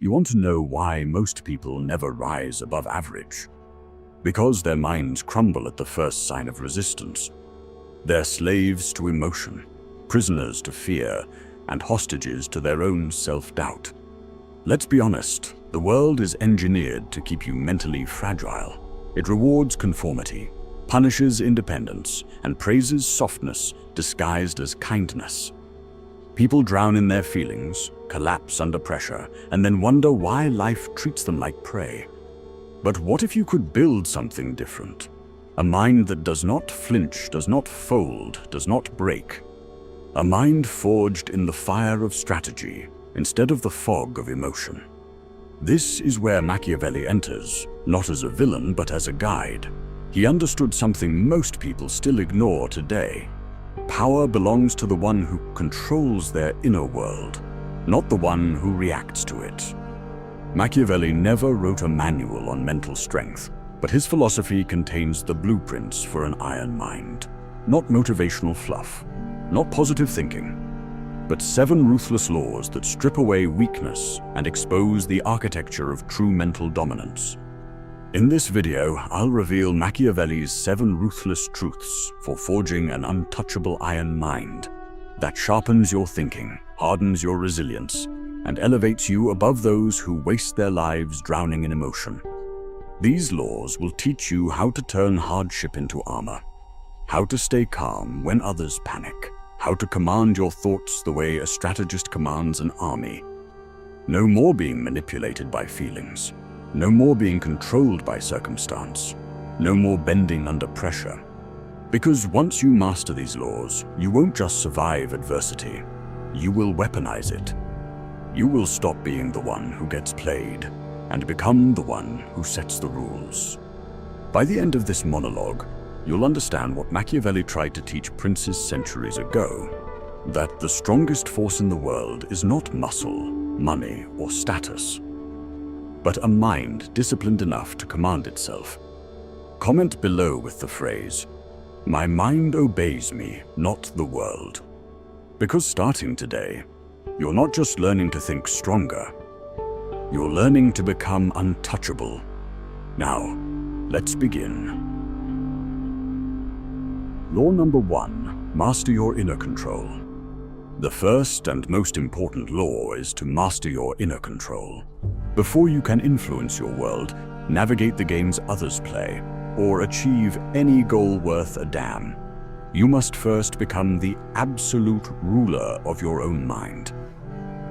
You want to know why most people never rise above average? Because their minds crumble at the first sign of resistance. They're slaves to emotion, prisoners to fear, and hostages to their own self-doubt. Let's be honest, the world is engineered to keep you mentally fragile. It rewards conformity, punishes independence, and praises softness disguised as kindness. People drown in their feelings, collapse under pressure, and then wonder why life treats them like prey. But what if you could build something different? A mind that does not flinch, does not fold, does not break. A mind forged in the fire of strategy instead of the fog of emotion. This is where Machiavelli enters, not as a villain but as a guide. He understood something most people still ignore today. Power belongs to the one who controls their inner world, not the one who reacts to it. Machiavelli never wrote a manual on mental strength, but his philosophy contains the blueprints for an iron mind. Not motivational fluff, not positive thinking, but 7 ruthless laws that strip away weakness and expose the architecture of true mental dominance. In this video, I'll reveal Machiavelli's 7 ruthless truths for forging an untouchable iron mind that sharpens your thinking, hardens your resilience, and elevates you above those who waste their lives drowning in emotion. These laws will teach you how to turn hardship into armor, how to stay calm when others panic, how to command your thoughts the way a strategist commands an army. No more being manipulated by feelings. No more being controlled by circumstance. No more bending under pressure. Because once you master these laws, you won't just survive adversity. You will weaponize it. You will stop being the one who gets played and become the one who sets the rules. By the end of this monologue, you'll understand what Machiavelli tried to teach princes centuries ago, that the strongest force in the world is not muscle, money, or status, but a mind disciplined enough to command itself. Comment below with the phrase, "My mind obeys me, not the world." Because starting today, you're not just learning to think stronger, you're learning to become untouchable. Now, let's begin. Law number 1, master your inner control. The first and most important law is to master your inner control. Before you can influence your world, navigate the games others play, or achieve any goal worth a damn, you must first become the absolute ruler of your own mind.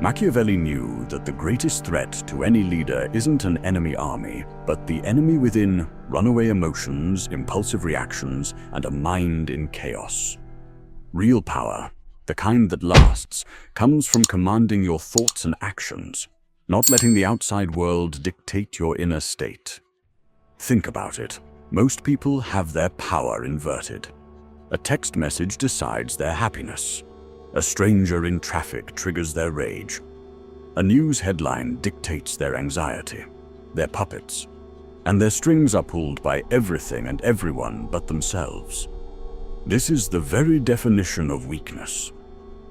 Machiavelli knew that the greatest threat to any leader isn't an enemy army, but the enemy within: runaway emotions, impulsive reactions, and a mind in chaos. Real power, the kind that lasts, comes from commanding your thoughts and actions, not letting the outside world dictate your inner state. Think about it. Most people have their power inverted. A text message decides their happiness. A stranger in traffic triggers their rage. A news headline dictates their anxiety. They're puppets, and their strings are pulled by everything and everyone but themselves. This is the very definition of weakness.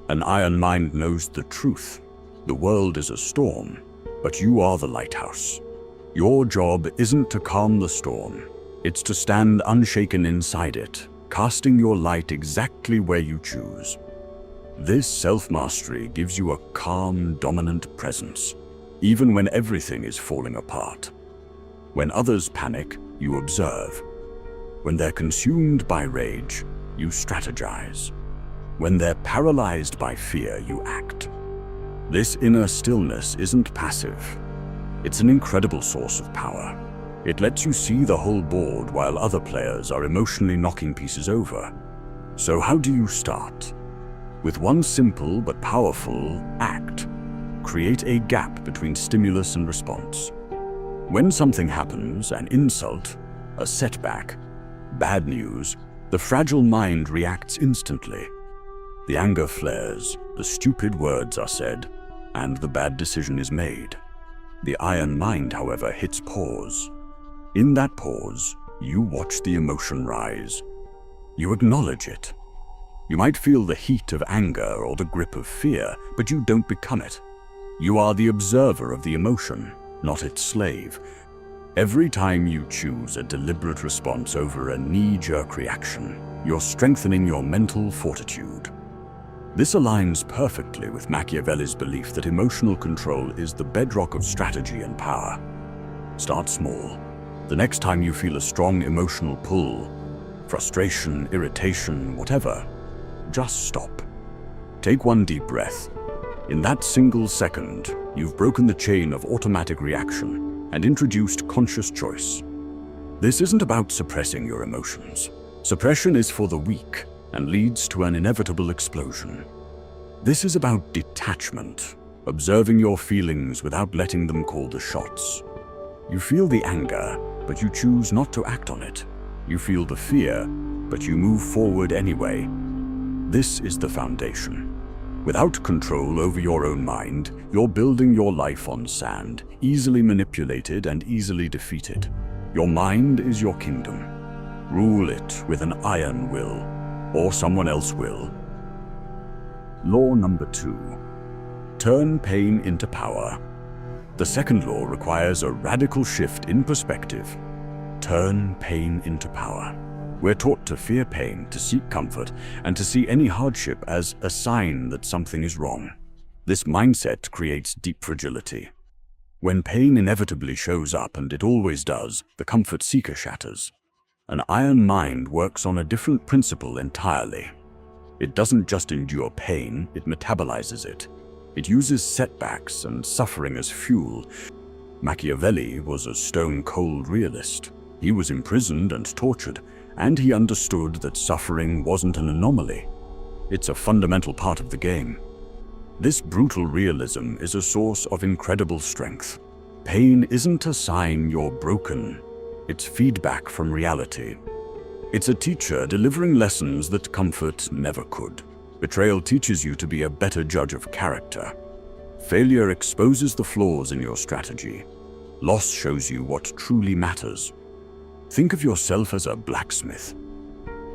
An iron mind knows the truth. The world is a storm, but you are the lighthouse. Your job isn't to calm the storm. It's to stand unshaken inside it, casting your light exactly where you choose. This self-mastery gives you a calm, dominant presence, even when everything is falling apart. When others panic, you observe. When they're consumed by rage, you strategize. When they're paralyzed by fear, you act. This inner stillness isn't passive. It's an incredible source of power. It lets you see the whole board while other players are emotionally knocking pieces over. So how do you start? With one simple but powerful act: create a gap between stimulus and response. When something happens, an insult, a setback, bad news, the fragile mind reacts instantly. The anger flares, the stupid words are said, and the bad decision is made. The iron mind, however, hits pause. In that pause, you watch the emotion rise. You acknowledge it. You might feel the heat of anger or the grip of fear, but you don't become it. You are the observer of the emotion, not its slave. Every time you choose a deliberate response over a knee-jerk reaction, you're strengthening your mental fortitude. This aligns perfectly with Machiavelli's belief that emotional control is the bedrock of strategy and power. Start small. The next time you feel a strong emotional pull, frustration, irritation, whatever, just stop. Take one deep breath. In that single second, you've broken the chain of automatic reaction and introduced conscious choice. This isn't about suppressing your emotions. Suppression is for the weak and leads to an inevitable explosion. This is about detachment, observing your feelings without letting them call the shots. You feel the anger, but you choose not to act on it. You feel the fear, but you move forward anyway. This is the foundation. Without control over your own mind, you're building your life on sand, easily manipulated and easily defeated. Your mind is your kingdom. Rule it with an iron will, or someone else will. Law number 2. Turn pain into power. The second law requires a radical shift in perspective. Turn pain into power. We're taught to fear pain, to seek comfort, and to see any hardship as a sign that something is wrong. This mindset creates deep fragility. When pain inevitably shows up, and it always does, the comfort seeker shatters. An iron mind works on a different principle entirely. It doesn't just endure pain, it metabolizes it. It uses setbacks and suffering as fuel. Machiavelli was a stone-cold realist. He was imprisoned and tortured, and he understood that suffering wasn't an anomaly. It's a fundamental part of the game. This brutal realism is a source of incredible strength. Pain isn't a sign you're broken. It's feedback from reality. It's a teacher delivering lessons that comfort never could. Betrayal teaches you to be a better judge of character. Failure exposes the flaws in your strategy. Loss shows you what truly matters. Think of yourself as a blacksmith.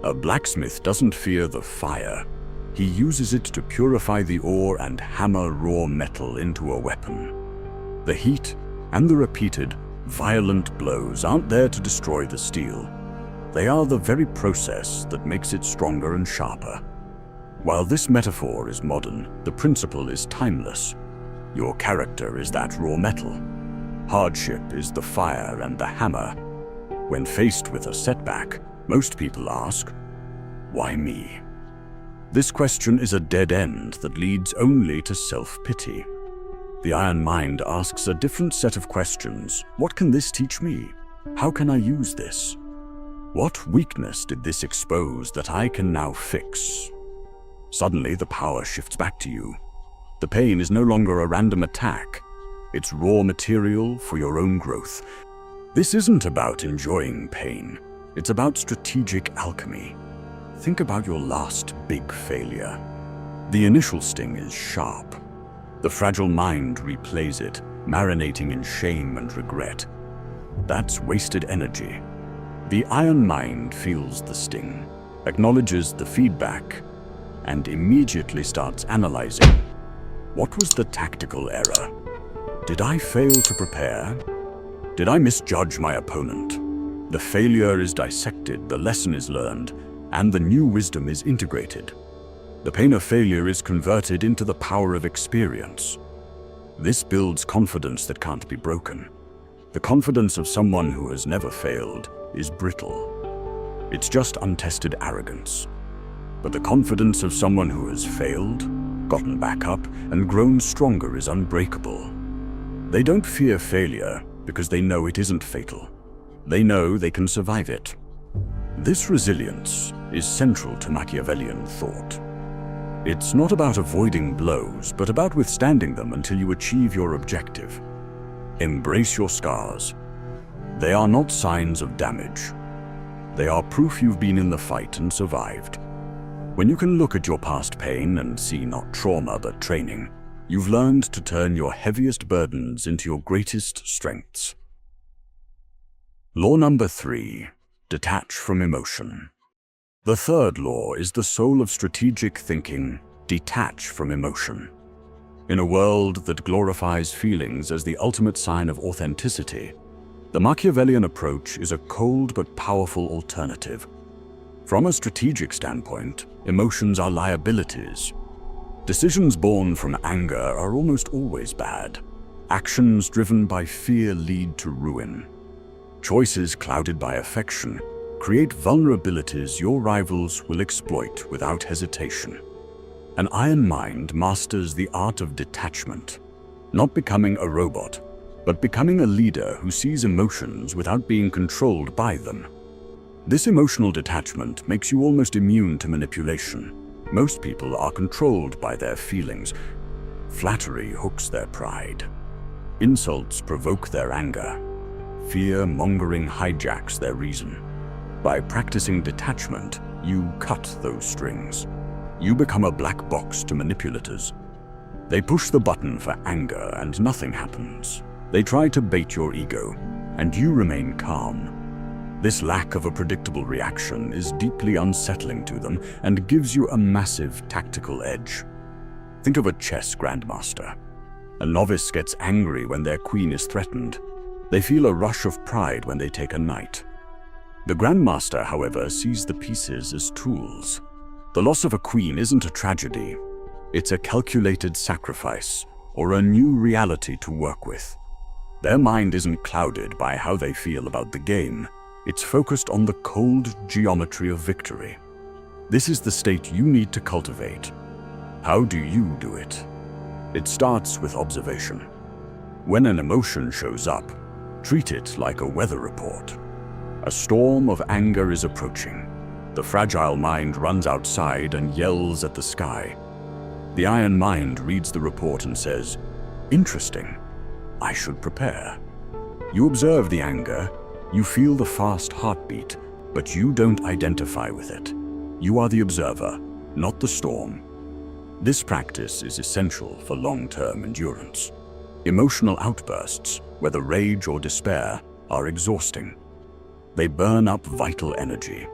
A blacksmith doesn't fear the fire. He uses it to purify the ore and hammer raw metal into a weapon. The heat and the repeated, violent blows aren't there to destroy the steel. They are the very process that makes it stronger and sharper. While this metaphor is modern, the principle is timeless. Your character is that raw metal. Hardship is the fire and the hammer. When faced with a setback, most people ask, "Why me?" This question is a dead end that leads only to self-pity. The iron mind asks a different set of questions. What can this teach me? How can I use this? What weakness did this expose that I can now fix? Suddenly, the power shifts back to you. The pain is no longer a random attack. It's raw material for your own growth. This isn't about enjoying pain. It's about strategic alchemy. Think about your last big failure. The initial sting is sharp. The fragile mind replays it, marinating in shame and regret. That's wasted energy. The iron mind feels the sting, acknowledges the feedback, and immediately starts analyzing. What was the tactical error? Did I fail to prepare? Did I misjudge my opponent? The failure is dissected, the lesson is learned, and the new wisdom is integrated. The pain of failure is converted into the power of experience. This builds confidence that can't be broken. The confidence of someone who has never failed is brittle. It's just untested arrogance. But the confidence of someone who has failed, gotten back up, and grown stronger is unbreakable. They don't fear failure because they know it isn't fatal. They know they can survive it. This resilience is central to Machiavellian thought. It's not about avoiding blows, but about withstanding them until you achieve your objective. Embrace your scars. They are not signs of damage. They are proof you've been in the fight and survived. When you can look at your past pain and see not trauma but training, you've learned to turn your heaviest burdens into your greatest strengths. Law number 3. Detach from emotion. The third law is the soul of strategic thinking: detach from emotion. In a world that glorifies feelings as the ultimate sign of authenticity, the Machiavellian approach is a cold but powerful alternative. From a strategic standpoint, emotions are liabilities. Decisions born from anger are almost always bad. Actions driven by fear lead to ruin. Choices clouded by affection create vulnerabilities your rivals will exploit without hesitation. An iron mind masters the art of detachment, not becoming a robot, but becoming a leader who sees emotions without being controlled by them. This emotional detachment makes you almost immune to manipulation. Most people are controlled by their feelings. Flattery hooks their pride. Insults provoke their anger. Fear-mongering hijacks their reason. By practicing detachment, you cut those strings. You become a black box to manipulators. They push the button for anger and nothing happens. They try to bait your ego, and you remain calm. This lack of a predictable reaction is deeply unsettling to them and gives you a massive tactical edge. Think of a chess grandmaster. A novice gets angry when their queen is threatened. They feel a rush of pride when they take a knight. The grandmaster, however, sees the pieces as tools. The loss of a queen isn't a tragedy. It's a calculated sacrifice, or a new reality to work with. Their mind isn't clouded by how they feel about the game. It's focused on the cold geometry of victory. This is the state you need to cultivate. How do you do it? It starts with observation. When an emotion shows up, treat it like a weather report. A storm of anger is approaching. The fragile mind runs outside and yells at the sky. The iron mind reads the report and says, "Interesting. I should prepare." You observe the anger, you feel the fast heartbeat, but you don't identify with it. You are the observer, not the storm. This practice is essential for long-term endurance. Emotional outbursts, whether rage or despair, are exhausting. They burn up vital energy.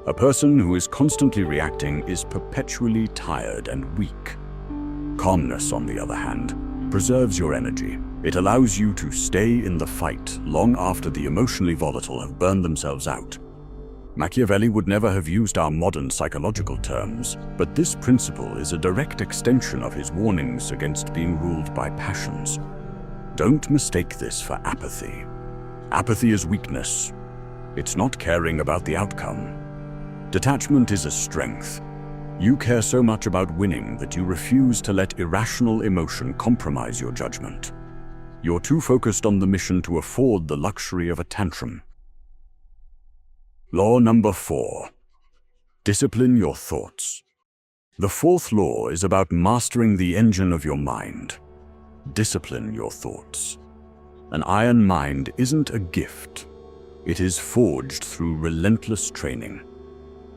A person who is constantly reacting is perpetually tired and weak. Calmness, on the other hand, preserves your energy. It allows you to stay in the fight long after the emotionally volatile have burned themselves out. Machiavelli would never have used our modern psychological terms, but this principle is a direct extension of his warnings against being ruled by passions. Don't mistake this for apathy. Apathy is weakness. It's not caring about the outcome. Detachment is a strength. You care so much about winning that you refuse to let irrational emotion compromise your judgment. You're too focused on the mission to afford the luxury of a tantrum. Law number 4. Discipline your thoughts. The fourth law is about mastering the engine of your mind. Discipline your thoughts. An iron mind isn't a gift. It is forged through relentless training.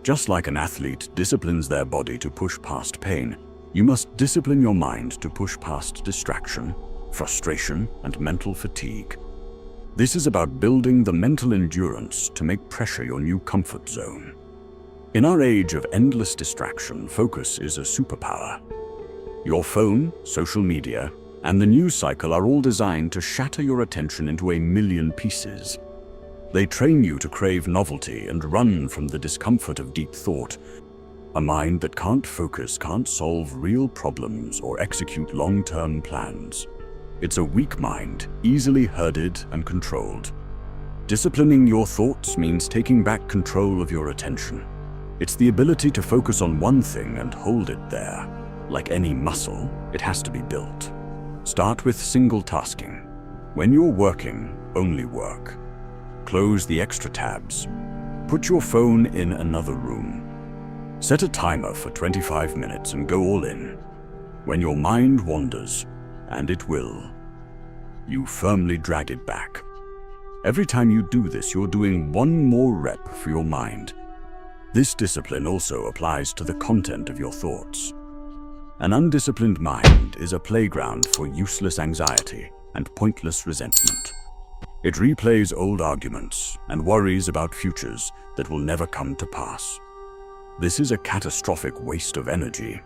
Just like an athlete disciplines their body to push past pain, you must discipline your mind to push past distraction, frustration, and mental fatigue. This is about building the mental endurance to make pressure your new comfort zone. In our age of endless distraction, focus is a superpower. Your phone, social media, and the news cycle are all designed to shatter your attention into a million pieces. They train you to crave novelty and run from the discomfort of deep thought. A mind that can't focus can't solve real problems or execute long-term plans. It's a weak mind, easily herded and controlled. Disciplining your thoughts means taking back control of your attention. It's the ability to focus on one thing and hold it there. Like any muscle, it has to be built. Start with single tasking. When you're working, only work. Close the extra tabs. Put your phone in another room. Set a timer for 25 minutes and go all in. When your mind wanders, and it will, you firmly drag it back. Every time you do this, you're doing one more rep for your mind. This discipline also applies to the content of your thoughts. An undisciplined mind is a playground for useless anxiety and pointless resentment. It replays old arguments and worries about futures that will never come to pass. This is a catastrophic waste of energy.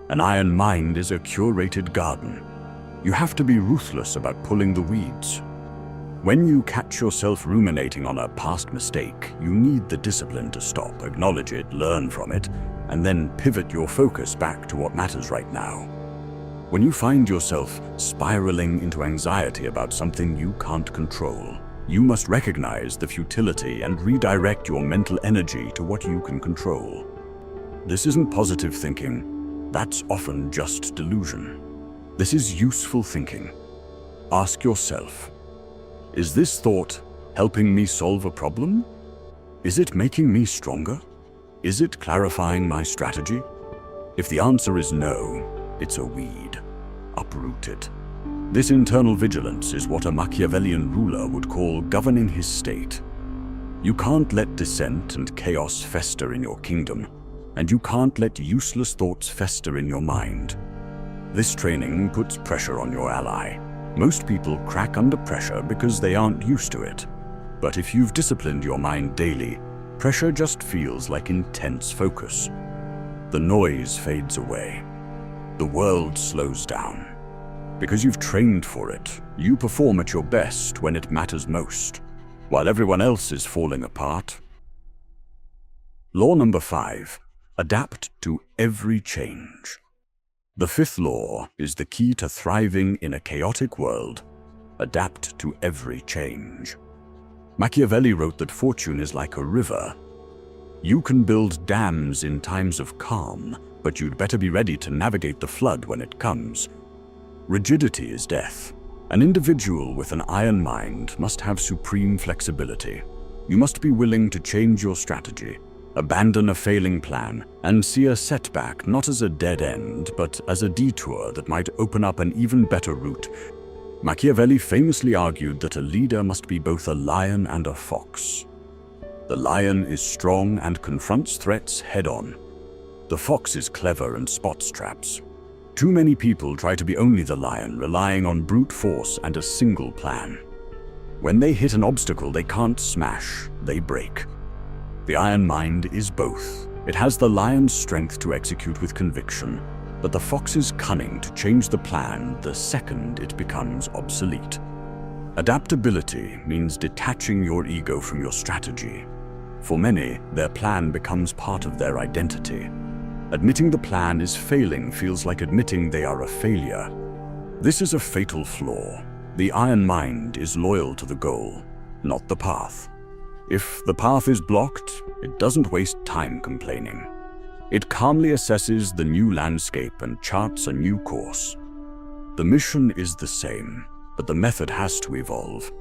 An iron mind is a curated garden. You have to be ruthless about pulling the weeds. When you catch yourself ruminating on a past mistake, you need the discipline to stop, acknowledge it, learn from it, and then pivot your focus back to what matters right now. When you find yourself spiraling into anxiety about something you can't control, you must recognize the futility and redirect your mental energy to what you can control. This isn't positive thinking. That's often just delusion. This is useful thinking. Ask yourself, is this thought helping me solve a problem? Is it making me stronger? Is it clarifying my strategy? If the answer is no, it's a weed. Uproot it. This internal vigilance is what a Machiavellian ruler would call governing his state. You can't let dissent and chaos fester in your kingdom, and you can't let useless thoughts fester in your mind. This training puts pressure on your ally. Most people crack under pressure because they aren't used to it. But if you've disciplined your mind daily, pressure just feels like intense focus. The noise fades away. The world slows down. Because you've trained for it, you perform at your best when it matters most, while everyone else is falling apart. Law number 5. Adapt to every change. The 5th law is the key to thriving in a chaotic world. Adapt to every change. Machiavelli wrote that fortune is like a river. You can build dams in times of calm, but you'd better be ready to navigate the flood when it comes. Rigidity is death. An individual with an iron mind must have supreme flexibility. You must be willing to change your strategy, abandon a failing plan, and see a setback not as a dead end, but as a detour that might open up an even better route. Machiavelli famously argued that a leader must be both a lion and a fox. The lion is strong and confronts threats head-on. The fox is clever and spots traps. Too many people try to be only the lion, relying on brute force and a single plan. When they hit an obstacle they can't smash, they break. The iron mind is both. It has the lion's strength to execute with conviction, but the fox's cunning to change the plan the second it becomes obsolete. Adaptability means detaching your ego from your strategy. For many, their plan becomes part of their identity. Admitting the plan is failing feels like admitting they are a failure. This is a fatal flaw. The iron mind is loyal to the goal, not the path. If the path is blocked, it doesn't waste time complaining. It calmly assesses the new landscape and charts a new course. The mission is the same, but the method has to evolve.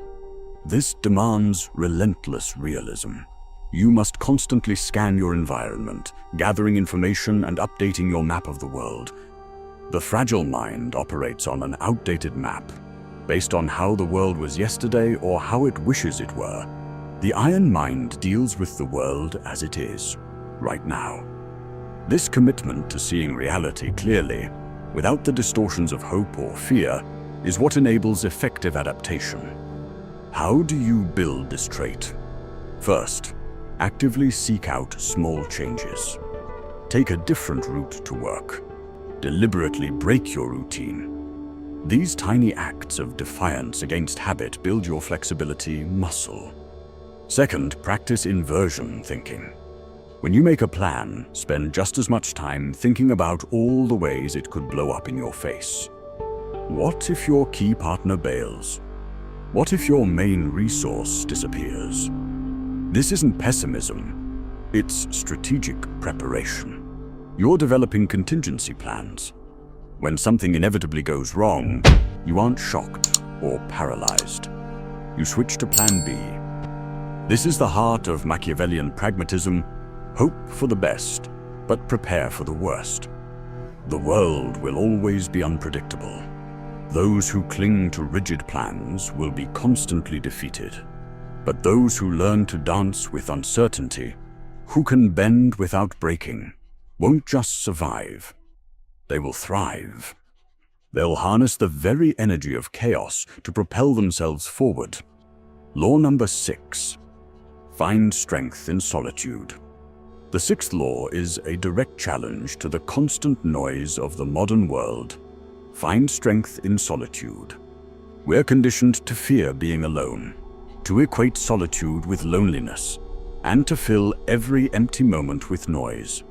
This demands relentless realism. You must constantly scan your environment, gathering information and updating your map of the world. The fragile mind operates on an outdated map, based on how the world was yesterday or how it wishes it were. The iron mind deals with the world as it is, right now. This commitment to seeing reality clearly, without the distortions of hope or fear, is what enables effective adaptation. How do you build this trait? First, actively seek out small changes. Take a different route to work. Deliberately break your routine. These tiny acts of defiance against habit build your flexibility muscle. Second, practice inversion thinking. When you make a plan, spend just as much time thinking about all the ways it could blow up in your face. What if your key partner bails? What if your main resource disappears? This isn't pessimism, it's strategic preparation. You're developing contingency plans. When something inevitably goes wrong, you aren't shocked or paralyzed. You switch to plan B. This is the heart of Machiavellian pragmatism. Hope for the best, but prepare for the worst. The world will always be unpredictable. Those who cling to rigid plans will be constantly defeated. But those who learn to dance with uncertainty, who can bend without breaking, won't just survive. They will thrive. They'll harness the very energy of chaos to propel themselves forward. Law number 6. Find strength in solitude. The sixth law is a direct challenge to the constant noise of the modern world. Find strength in solitude. We're conditioned to fear being alone, to equate solitude with loneliness, and to fill every empty moment with noise.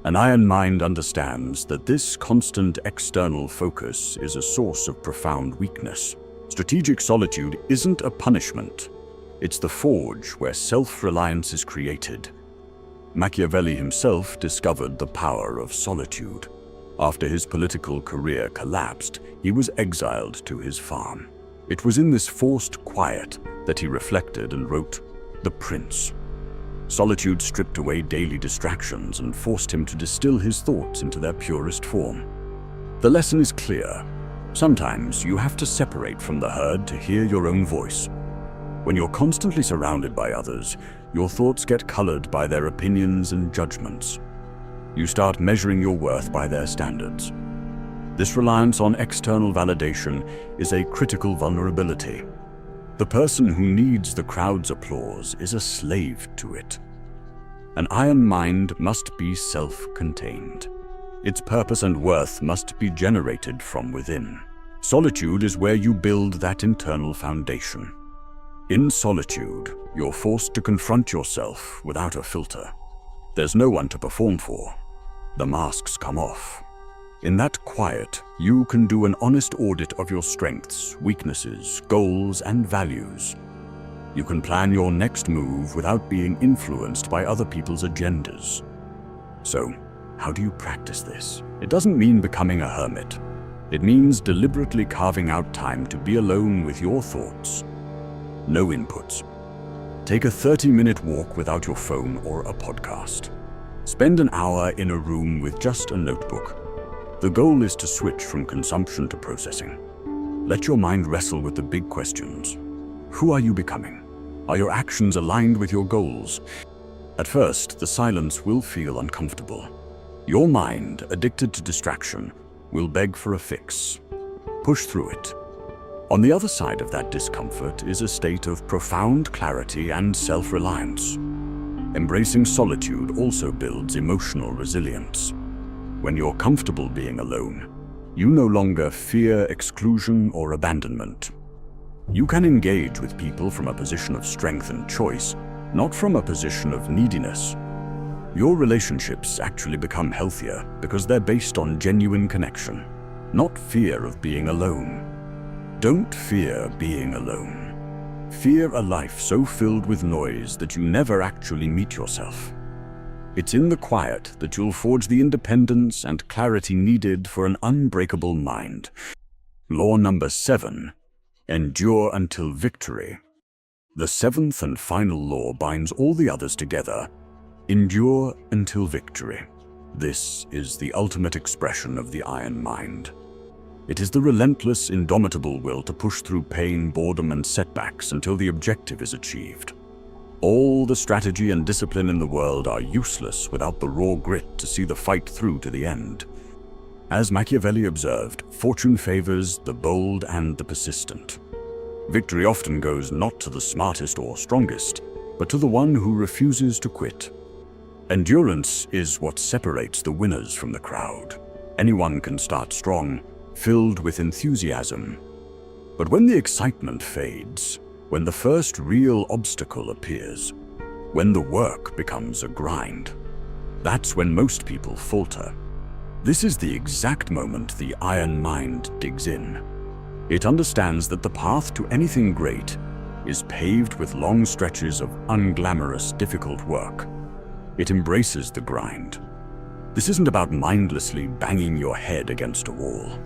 An iron mind understands that this constant external focus is a source of profound weakness. Strategic solitude isn't a punishment. It's the forge where self-reliance is created. Machiavelli himself discovered the power of solitude. After his political career collapsed, he was exiled to his farm. It was in this forced quiet that he reflected and wrote The Prince. Solitude stripped away daily distractions and forced him to distill his thoughts into their purest form. The lesson is clear. Sometimes you have to separate from the herd to hear your own voice. When you're constantly surrounded by others, your thoughts get colored by their opinions and judgments. You start measuring your worth by their standards. This reliance on external validation is a critical vulnerability. The person who needs the crowd's applause is a slave to it. An iron mind must be self-contained. Its purpose and worth must be generated from within. Solitude is where you build that internal foundation. In solitude, you're forced to confront yourself without a filter. There's no one to perform for. The masks come off. In that quiet, you can do an honest audit of your strengths, weaknesses, goals, and values. You can plan your next move without being influenced by other people's agendas. So, how do you practice this? It doesn't mean becoming a hermit. It means deliberately carving out time to be alone with your thoughts. No inputs. Take a 30-minute walk without your phone or a podcast. Spend an hour in a room with just a notebook. The goal is to switch from consumption to processing. Let your mind wrestle with the big questions. Who are you becoming? Are your actions aligned with your goals? At first, the silence will feel uncomfortable. Your mind, addicted to distraction, will beg for a fix. Push through it. On the other side of that discomfort is a state of profound clarity and self-reliance. Embracing solitude also builds emotional resilience. When you're comfortable being alone, you no longer fear exclusion or abandonment. You can engage with people from a position of strength and choice, not from a position of neediness. Your relationships actually become healthier because they're based on genuine connection, not fear of being alone. Don't fear being alone. Fear a life so filled with noise that you never actually meet yourself. It's in the quiet that you'll forge the independence and clarity needed for an unbreakable mind. Law number 7. Endure until victory. The seventh and final law binds all the others together. Endure until victory. This is the ultimate expression of the iron mind. It is the relentless, indomitable will to push through pain, boredom, and setbacks until the objective is achieved. All the strategy and discipline in the world are useless without the raw grit to see the fight through to the end. As Machiavelli observed, fortune favors the bold and the persistent. Victory often goes not to the smartest or strongest, but to the one who refuses to quit. Endurance is what separates the winners from the crowd. Anyone can start strong, filled with enthusiasm. But when the excitement fades, when the first real obstacle appears, when the work becomes a grind, that's when most people falter. This is the exact moment the iron mind digs in. It understands that the path to anything great is paved with long stretches of unglamorous, difficult work. It embraces the grind. This isn't about mindlessly banging your head against a wall.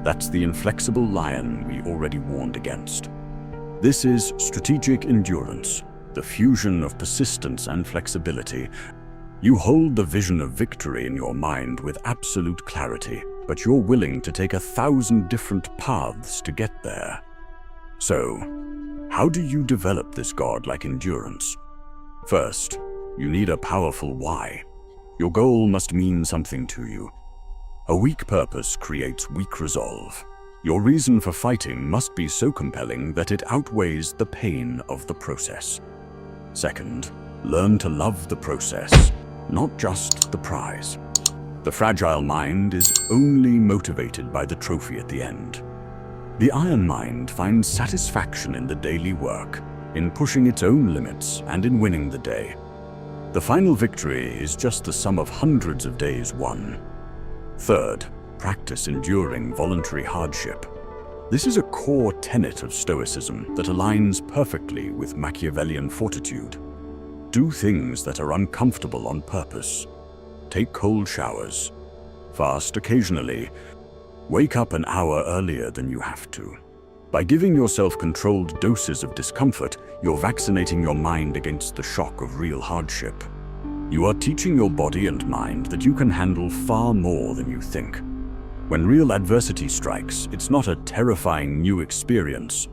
That's the inflexible lion we already warned against. This is strategic endurance, the fusion of persistence and flexibility. You hold the vision of victory in your mind with absolute clarity, but you're willing to take 1,000 different paths to get there. So, how do you develop this godlike endurance? First, you need a powerful why. Your goal must mean something to you. A weak purpose creates weak resolve. Your reason for fighting must be so compelling that it outweighs the pain of the process. Second, learn to love the process. not just the prize. The fragile mind is only motivated by the trophy at the end. The iron mind finds satisfaction in the daily work, in pushing its own limits and in winning the day. The final victory is just the sum of hundreds of days won. Third, practice enduring voluntary hardship. This is a core tenet of Stoicism that aligns perfectly with Machiavellian fortitude. Do things that are uncomfortable on purpose. Take cold showers. Fast occasionally. Wake up an hour earlier than you have to. By giving yourself controlled doses of discomfort, you're vaccinating your mind against the shock of real hardship. You are teaching your body and mind that you can handle far more than you think. When real adversity strikes, it's not a terrifying new experience.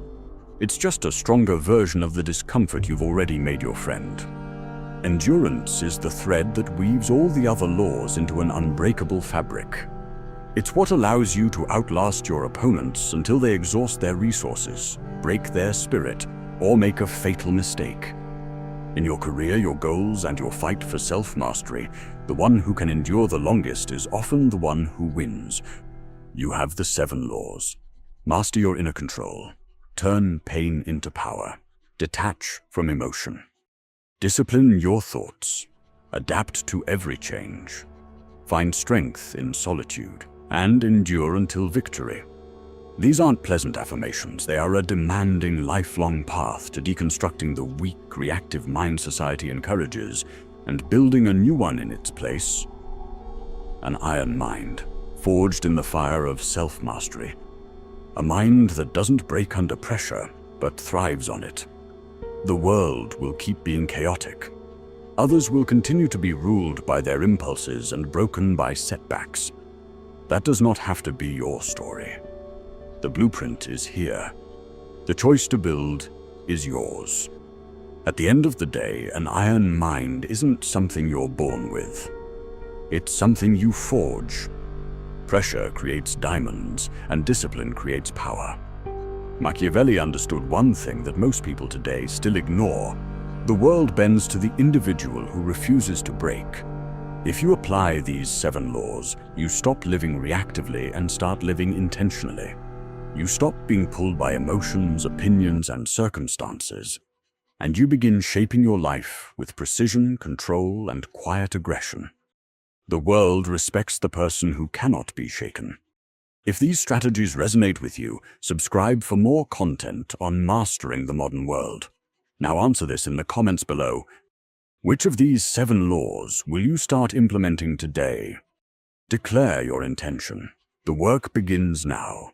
It's just a stronger version of the discomfort you've already made your friend. Endurance is the thread that weaves all the other laws into an unbreakable fabric. It's what allows you to outlast your opponents until they exhaust their resources, break their spirit, or make a fatal mistake. In your career, your goals, and your fight for self-mastery, the one who can endure the longest is often the one who wins. You have the 7 laws. Master your inner control. Turn pain into power. Detach from emotion. Discipline your thoughts. Adapt to every change. Find strength in solitude. And endure until victory. These aren't pleasant affirmations. They are a demanding, lifelong path to deconstructing the weak, reactive mind society encourages and building a new one in its place. An iron mind, forged in the fire of self-mastery. A mind that doesn't break under pressure, but thrives on it. The world will keep being chaotic. Others will continue to be ruled by their impulses and broken by setbacks. That does not have to be your story. The blueprint is here. The choice to build is yours. At the end of the day, an iron mind isn't something you're born with. It's something you forge. Pressure creates diamonds, and discipline creates power. Machiavelli understood one thing that most people today still ignore. The world bends to the individual who refuses to break. If you apply these 7 laws, you stop living reactively and start living intentionally. You stop being pulled by emotions, opinions, and circumstances, and you begin shaping your life with precision, control, and quiet aggression. The world respects the person who cannot be shaken. If these strategies resonate with you, subscribe for more content on mastering the modern world. Now answer this in the comments below. Which of these 7 laws will you start implementing today? Declare your intention. The work begins now.